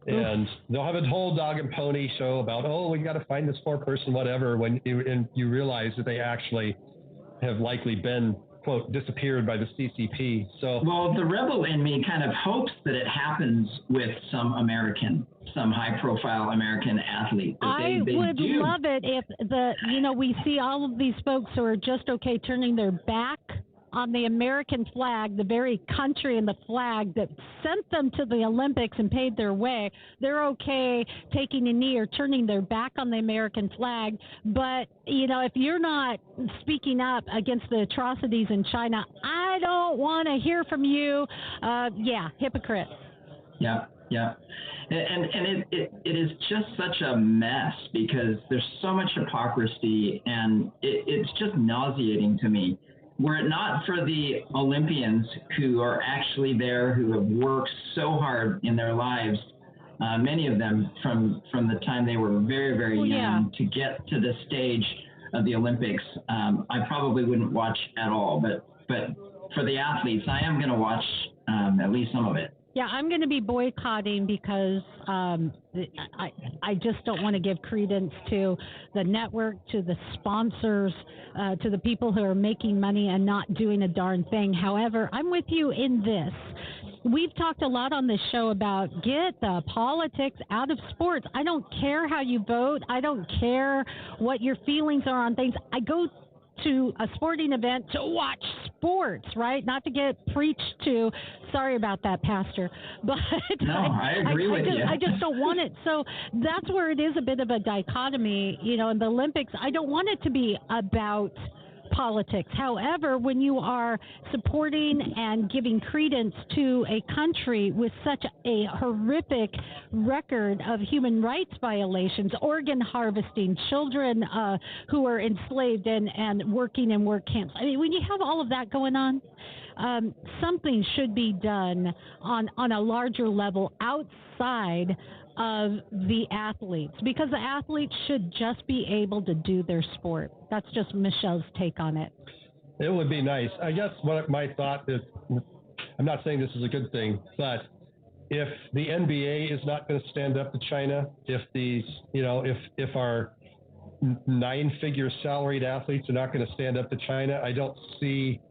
and they'll have a whole dog and pony show about, we got to find this poor person, whatever, when you realize that they actually have likely been, quote, disappeared by the CCP. So, well, the rebel in me kind of hopes that it happens with some high-profile American athlete. I would love it if we see all of these folks who are just okay turning their back on the American flag, the very country and the flag that sent them to the Olympics and paved their way. They're okay taking a knee or turning their back on the American flag. But, if you're not speaking up against the atrocities in China, I don't want to hear from you. Hypocrite. Yeah. And it is just such a mess because there's so much hypocrisy, and it's just nauseating to me. Were it not for the Olympians who are actually there, who have worked so hard in their lives, many of them from the time they were very, very young to get to the stage of the Olympics, I probably wouldn't watch at all. But for the athletes, I am going to watch at least some of it. Yeah, I'm going to be boycotting because I just don't want to give credence to the network, to the sponsors, to the people who are making money and not doing a darn thing. However, I'm with you in this. We've talked a lot on this show about get the politics out of sports. I don't care how you vote. I don't care what your feelings are on things. I go to a sporting event to watch sports, right? Not to get preached to. Sorry about that, Pastor. But no, I agree with you. I just don't want it. So that's where it is a bit of a dichotomy, in the Olympics. I don't want it to be about politics. However, when you are supporting and giving credence to a country with such a horrific record of human rights violations, organ harvesting, children who are enslaved and working in work camps. I mean, when you have all of that going on, something should be done on a larger level outside of the athletes, because the athletes should just be able to do their sport. That's just Michelle's take on it. It would be nice. I guess what my thought is, I'm not saying this is a good thing, but if the NBA is not going to stand up to China, if these, if our 9-figure salaried athletes are not going to stand up to China, I don't see,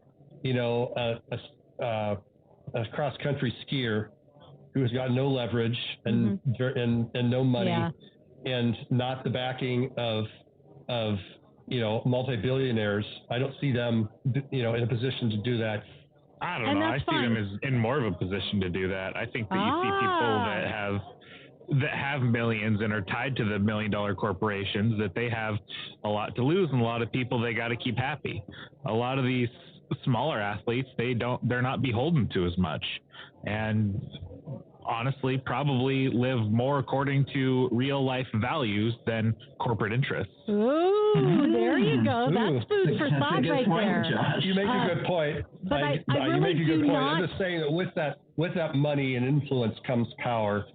a cross-country skier who's got no leverage and no money and not the backing of multi-billionaires. I don't see them, in a position to do that. I don't know. I see them as in more of a position to do that. I think that you see people that have millions and are tied to the $1 million corporations, that they have a lot to lose, and a lot of people they got to keep happy. A lot of these smaller athletes, they're not beholden to as much, and honestly probably live more according to real life values than corporate interests. Ooh, there you go. That's food for thought right there. Josh. You make a good point. But I really you make a good do point. not... I'm just saying that with that money and influence comes power.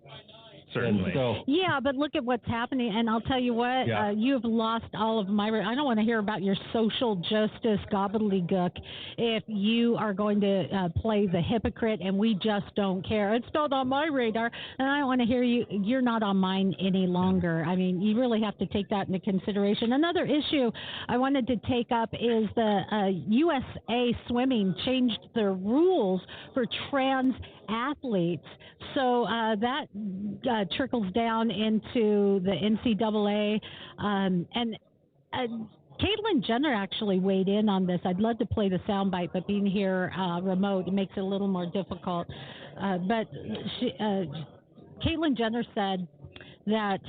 Certainly. Yeah, but look at what's happening, and I'll tell you what, you have lost all of my... I don't want to hear about your social justice gobbledygook if you are going to play the hypocrite and we just don't care. It's not on my radar, and I don't want to hear you're not on mine any longer. I mean, you really have to take that into consideration. Another issue I wanted to take up is the USA Swimming changed the rules for trans athletes. So that trickles down into the NCAA. And Caitlyn Jenner actually weighed in on this. I'd love to play the soundbite, but being here remote, it makes it a little more difficult. But Caitlyn Jenner said that,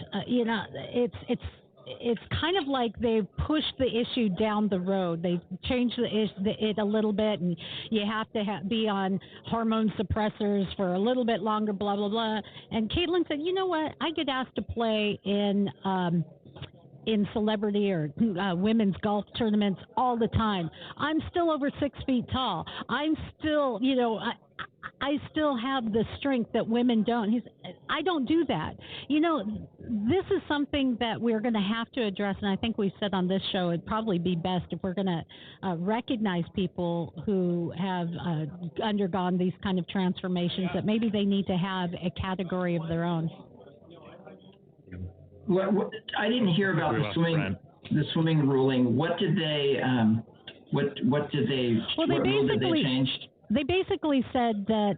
it's kind of like they've pushed the issue down the road. They've changed it a little bit, and you have to be on hormone suppressors for a little bit longer, blah, blah, blah. And Caitlyn said, you know what? I get asked to play in celebrity or women's golf tournaments all the time. I'm still over 6 feet tall. I'm still, I still have the strength that women don't. I don't do that. This is something that we're going to have to address, and I think we said on this show it'd probably be best if we're going to recognize people who have undergone these kind of transformations, that maybe they need to have a category of their own. Well, I didn't hear about the swimming ruling. What did they? What did they? Well, what rule did they change? They basically said that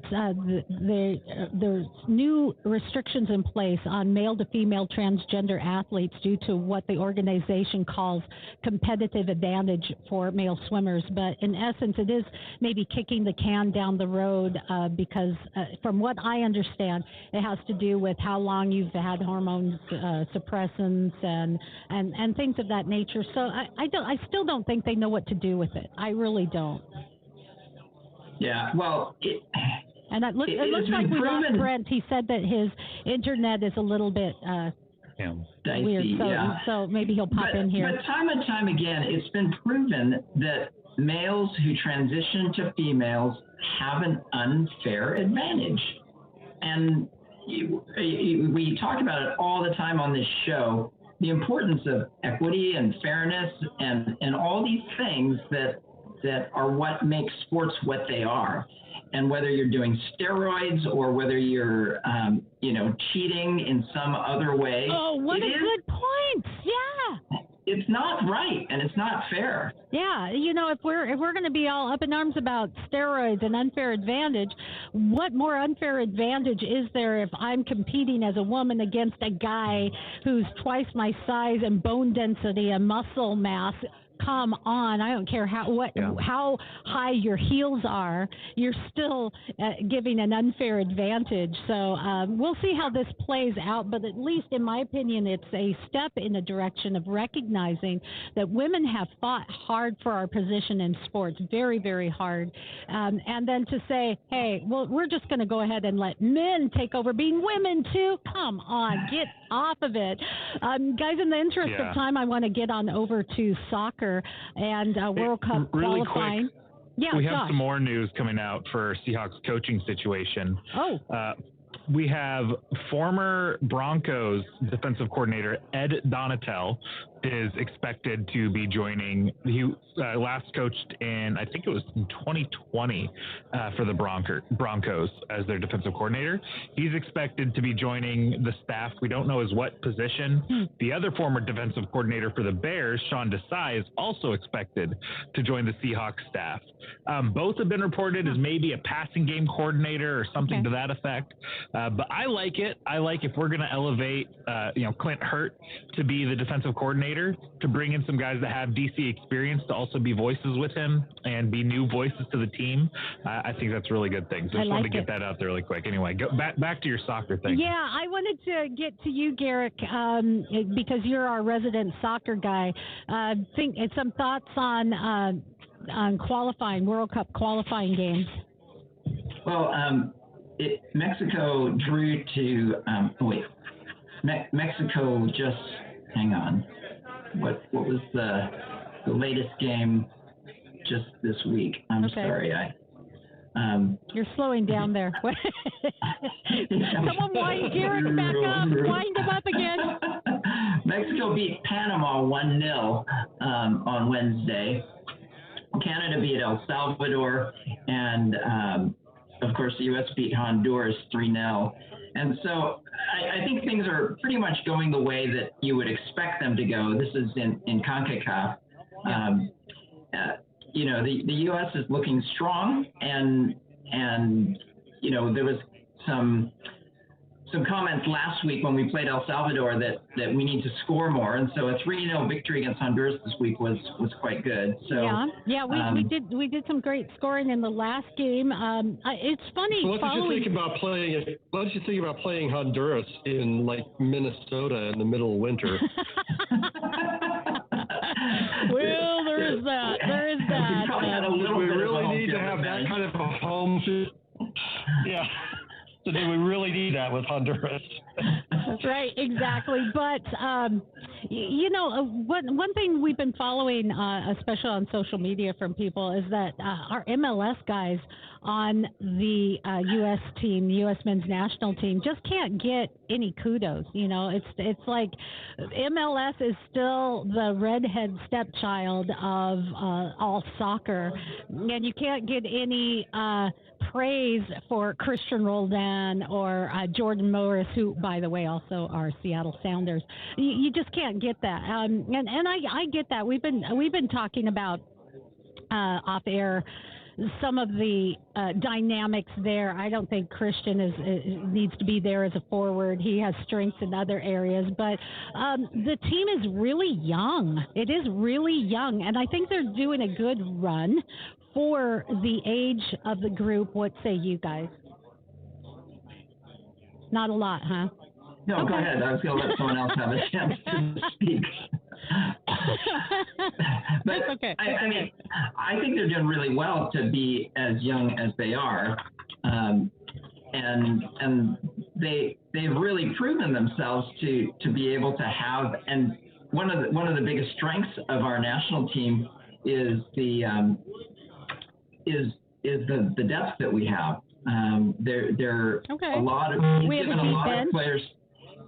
there's new restrictions in place on male to female transgender athletes due to what the organization calls competitive advantage for male swimmers. But in essence, it is maybe kicking the can down the road because from what I understand, it has to do with how long you've had hormone suppressants and things of that nature. So I still don't think they know what to do with it. I really don't. Yeah, well, it looks like we lost Brent. He said that his internet is a little bit dicey, weird, so maybe he'll pop in here. But time and time again, it's been proven that males who transition to females have an unfair advantage. And we talk about it all the time on this show, the importance of equity and fairness and all these things that are what makes sports what they are. And whether you're doing steroids or whether you're, cheating in some other way. Oh, what a good point. Yeah. It's not right, and it's not fair. Yeah, if we're going to be all up in arms about steroids and unfair advantage, what more unfair advantage is there if I'm competing as a woman against a guy who's twice my size and bone density and muscle mass? Come on, I don't care how high your heels are, you're still giving an unfair advantage. So we'll see how this plays out, but at least in my opinion, it's a step in the direction of recognizing that women have fought hard for our position in sports, very, very hard. And then to say, hey, well, we're just going to go ahead and let men take over being women too. Come on, get off of it. Guys, in the interest of time, I want to get on over to soccer and World Cup really qualifying. Quick, yeah, we Josh. have some more news coming out for Seahawks coaching situation. Oh. We have former Broncos defensive coordinator Ed Donatel is expected to be joining. He last coached in, I think it was in 2020 for the Broncos as their defensive coordinator. He's expected to be joining the staff. We don't know his what position. The other former defensive coordinator for the Bears, Sean Desai, is also expected to join the Seahawks staff. Both have been reported as maybe a passing game coordinator or something to that effect. But I like it. I like if we're going to elevate, Clint Hurt to be the defensive coordinator, to bring in some guys that have DC experience to also be voices with him and be new voices to the team. I think that's a really good thing. So I just wanted to get that out there really quick. Anyway, go back to your soccer thing. Yeah, I wanted to get to you, Garrick, because you're our resident soccer guy. Some thoughts on qualifying, World Cup qualifying games. Well, Mexico drew to Mexico just hang on. What was the latest game just this week? I'm sorry, you're slowing down there. Someone wind Garrick back up. Wind him up again. Mexico beat Panama 1-0 on Wednesday. Canada beat El Salvador, and of course the U.S. beat Honduras 3-0. And so I think things are pretty much going the way that you would expect them to go. This is in CONCACAF. The U.S. is looking strong, and there was some comments last week when we played El Salvador that we need to score more, and so a 3-0 victory against Honduras this week was quite good. So we did some great scoring in the last game. It's funny. So what did you think about playing Honduras in Minnesota in the middle of winter? Well, there is that. We really need to have that kind of a home. Yeah. So do we really need that with Honduras? That's right, exactly. But, one thing we've been following, especially on social media from people, is that our MLS guys on the U.S. team, the U.S. men's national team, just can't get any kudos. It's like MLS is still the redhead stepchild of all soccer, and you can't get any praise for Christian Roldan or Jordan Morris, who, by the way, also are Seattle Sounders. You just can't get that, and I get that. We've been talking about off air some of the dynamics there. I don't think Christian needs to be there as a forward. He has strengths in other areas, but the team is really young. It is really young, and I think they're doing a good run for the age of the group. What say you guys? Not a lot, huh? No, okay. Go ahead. I was going to let someone else have a chance to speak. But That's okay. I mean, I think they're doing really well to be as young as they are, and they've really proven themselves to be able to have. And one of the biggest strengths of our national team is the depth that we have. They're okay. A lot of he's given a lot of players.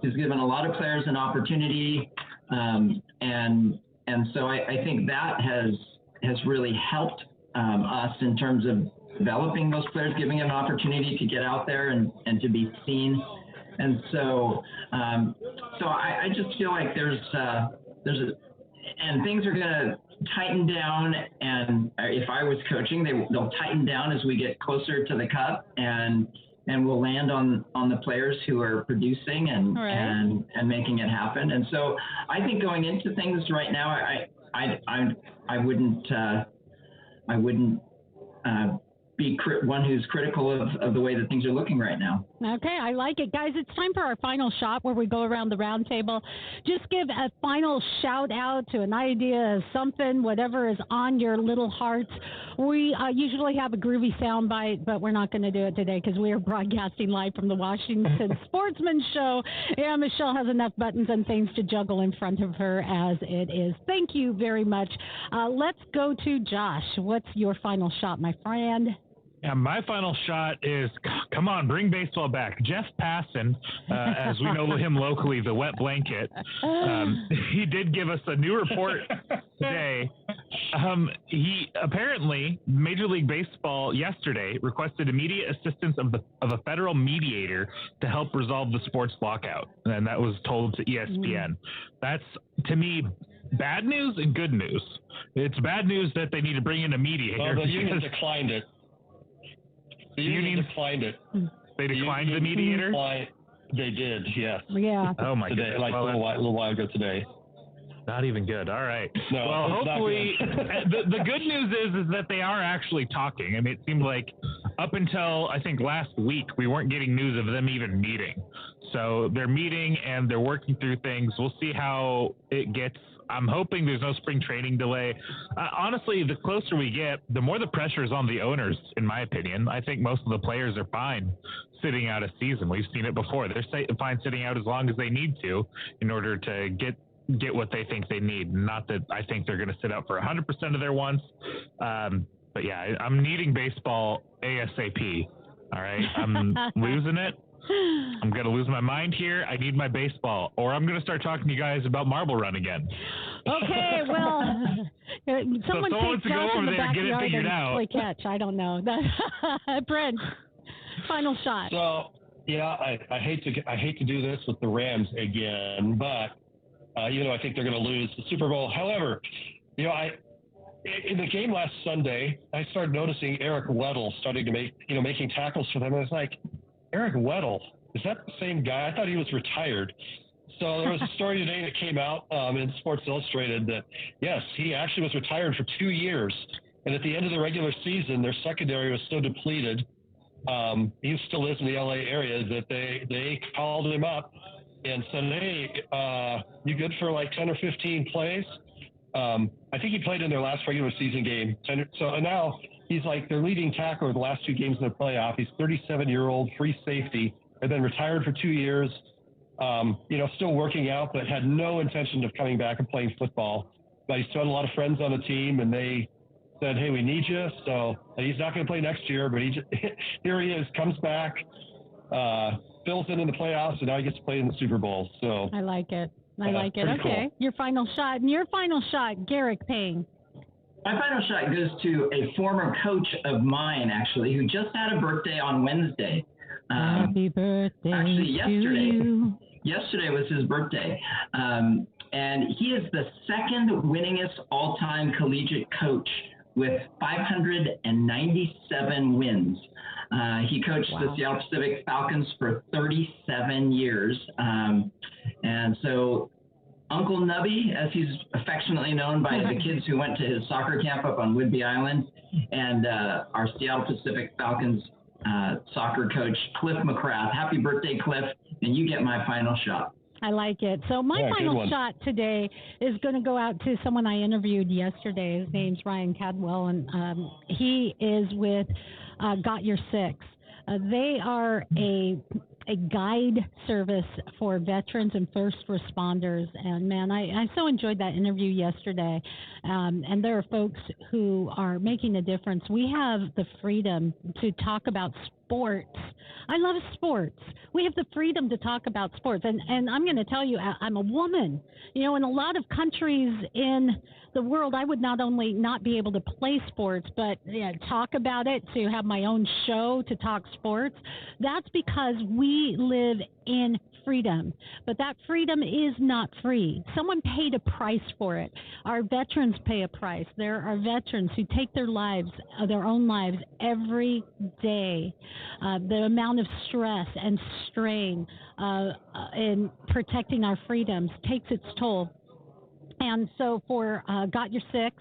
He's given a lot of players an opportunity, and so I think that has really helped us in terms of developing those players, giving them an opportunity to get out there and to be seen. And so I just feel like and things are going to tighten down. And if I was coaching, they'll tighten down as we get closer to the Cup, and we'll land on the players who are producing and making it happen. And so I think going into things right now, I wouldn't be one who's critical of the way that things are looking right now. Okay, I like it. Guys, it's time for our final shot where we go around the round table. Just give a final shout out to an idea, something, whatever is on your little hearts. We usually have a groovy sound bite, but we're not going to do it today because we are broadcasting live from the Washington Sportsman Show. Yeah, Michelle has enough buttons and things to juggle in front of her as it is. Thank you very much. Let's go to Josh. What's your final shot, my friend? Yeah, my final shot is, come on, bring baseball back. Jeff Passan, as we know him locally, the wet blanket, he did give us a new report today. He apparently, Major League Baseball yesterday requested immediate assistance of a federal mediator to help resolve the sports lockout, and that was told to ESPN. That's, to me, bad news and good news. It's bad news that they need to bring in a mediator. Well, the union declined it. The union declined it. They declined the mediator? They did, yes. Yeah. Oh, my today, goodness. like a little while ago today. Not even good. All right. No, well, hopefully, the good news is that they are actually talking. I mean, it seemed like up until, I think, last week, we weren't getting news of them even meeting. So they're meeting and they're working through things. We'll see how it gets. I'm hoping there's no spring training delay. Honestly, the closer we get, the more the pressure is on the owners, in my opinion. I think most of the players are fine sitting out a season. We've seen it before. They're fine sitting out as long as they need to in order to get what they think they need. Not that I think they're going to sit out for 100% of their wants. But yeah, I'm needing baseball ASAP. All right. I'm losing it. I'm going to lose my mind here. I need my baseball, or I'm going to start talking to you guys about Marble Run again. Okay, well, someone wants to go over there and get it figured out. Play catch. I don't know. Brent, final shot. So, yeah, I hate to do this with the Rams again, but I think they're going to lose the Super Bowl. However, in the game last Sunday, I started noticing Eric Weddle starting to making tackles for them. I was like, Eric Weddle, is that the same guy? I thought he was retired. So there was a story today that came out in Sports Illustrated that, yes, he actually was retired for 2 years. And at the end of the regular season, their secondary was so depleted, he still lives in the L.A. area, that they called him up and said, hey, you good for like 10 or 15 plays? I think he played in their last regular season game. So now he's like their leading tackler of the last 2 games in the playoff. He's 37-year-old, free safety, had been retired for 2 years, still working out, but had no intention of coming back and playing football. But he's still had a lot of friends on the team, and they said, hey, we need you. So he's not going to play next year, but here he is, comes back, fills in the playoffs, and now he gets to play in the Super Bowl. So I like it. Okay, cool. Your final shot. And your final shot, Garrick Pang. My final shot goes to a former coach of mine, actually, who just had a birthday on Wednesday. Happy birthday actually, yesterday. to you. Yesterday was his birthday. And he is the second winningest all-time collegiate coach with 597 wins. He coached the Seattle Pacific Falcons for 37 years. And so Uncle Nubby, as he's affectionately known by the kids who went to his soccer camp up on Whidbey Island, and our Seattle Pacific Falcons soccer coach, Cliff McCrath. Happy birthday, Cliff, and you get my final shot. I like it. So my final shot today is going to go out to someone I interviewed yesterday. His name's Ryan Cadwell, and he is with Got Your Six. They are a guide service for veterans and first responders. And, man, I so enjoyed that interview yesterday. And there are folks who are making a difference. We have the freedom to talk about sports. I love sports. We have the freedom to talk about sports. And I'm going to tell you, I'm a woman. In a lot of countries in the world, I would not only not be able to play sports, but talk about it, to have my own show to talk sports. That's because we live in freedom. But that freedom is not free. Someone paid a price for it. Our veterans pay a price. There are veterans who take their own lives every day. The amount of stress and strain in protecting our freedoms takes its toll. And so for Got Your Six,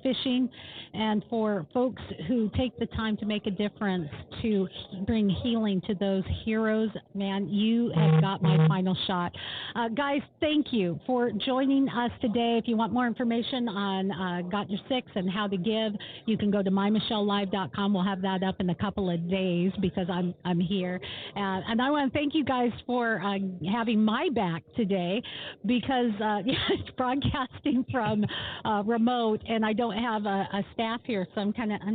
fishing, and for folks who take the time to make a difference to bring healing to those heroes, man, you have got my final shot. Guys, thank you for joining us today. If you want more information on Got Your Six and how to give, you can go to MyMichelleLive.com. We'll have that up in a couple of days because I'm here. And I want to thank you guys for having my back today because it's broadcasting from remote, and I don't have a staff here, so I'm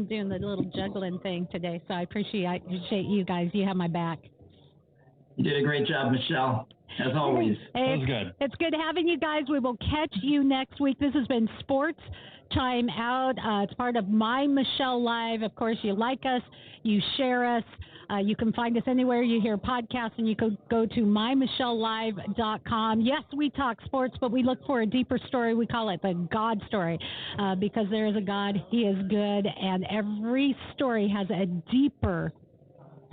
doing the little juggling thing today. So I appreciate you guys. You have my back. You did a great job, Michelle, as always. That was good. It's good having you guys. We will catch you next week. This has been Sports Time Out. It's part of My Michelle Live. Of course, you like us, you share us. You can find us anywhere you hear podcasts, and you can go to MyMichelleLive.com. Yes, we talk sports, but we look for a deeper story. We call it the God story because there is a God. He is good, and every story has a deeper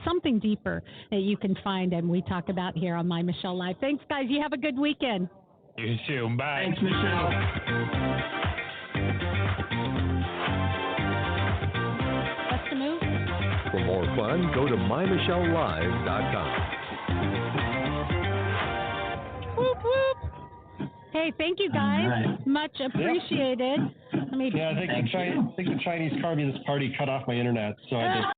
something deeper that you can find and we talk about here on My Michelle Live. Thanks, guys. You have a good weekend. You too. Bye. Thanks, Michelle. What's the move? For more fun, go to MyMichelleLive.com. Whoop, whoop. Hey, thank you guys. Right. Much appreciated. Let me Yeah, I think the Chinese Communist Party cut off my internet, so I just